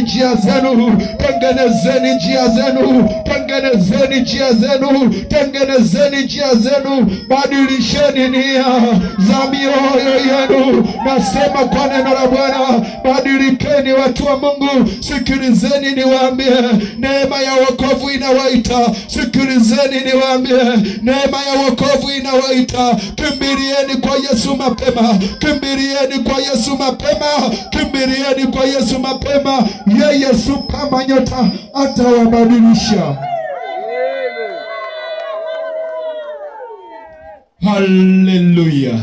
njia zenu, tengenezeni njia zenu, tengenezeni njia zenu, tengenezeni njia zenu, badilisheni nia za mioyo yenu. Nasema kwa neno la Bwana, badilikeni watu wa Mungu. Sikilizeni niwaambie, neema ya wokovu inawaita. Sikilizeni niwaambie, neema ya wokovu inawaita. Kimbilieni kwa Yesu mapema, kimbilieni kwa Yesu mapema, kimbilieni kwa Yesu mapema. Yeye Yesu kama nyota atawabadilisha. Haleluya,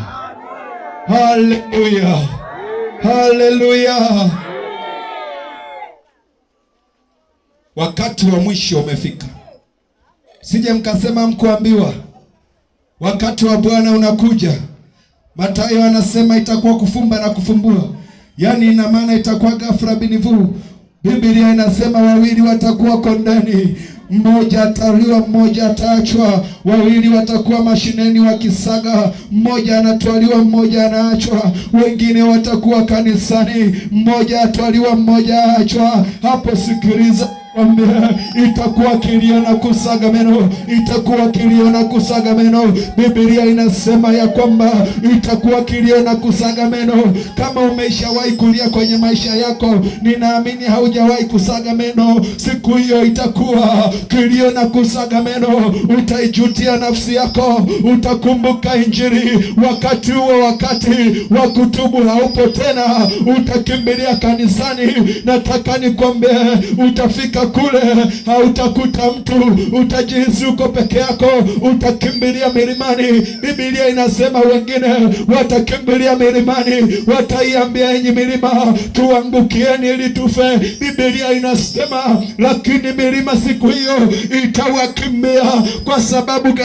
haleluya, haleluya. Wakati wa mwisho umefika. Sije mkasema mkuambiwa wakati wa Bwana unakuja. Mathayo anasema itakuwa kufumba na kufumbua, yaani ina maana itakuwa ghafla binivu. Biblia inasema wawili watakuwa kondeni, mmoja ataliwa, mmoja ataachwa. Wawili watakuwa mashineni wakisaga, mmoja anatwaliwa, mmoja anaachwa. Wengine watakuwa kanisani, mmoja atwaliwa, mmoja aachwa. Hapo sikiliza, itakuwa kilio na kusaga meno, itakuwa kilio na kusaga meno. Biblia inasema ya kwamba itakuwa kilio na kusaga meno. Kama umeshawahi kulia kwenye maisha yako, ninaamini haujawahi kusaga meno. Siku hiyo itakuwa kilio na kusaga meno. Utaijutia nafsi yako, utakumbuka Injili. Wakati huo, wakati wa kutubu haupo tena, utakimbilia kanisani. Nataka nikwambie, utafika kule hautakuta mtu, utajihisi uko peke yako, utakimbilia milimani. Biblia inasema wengine watakimbilia milimani, wataiambia enyi milima tuangukieni ili tufe. Biblia inasema lakini milima siku hiyo itawakimbia. Kwa sababu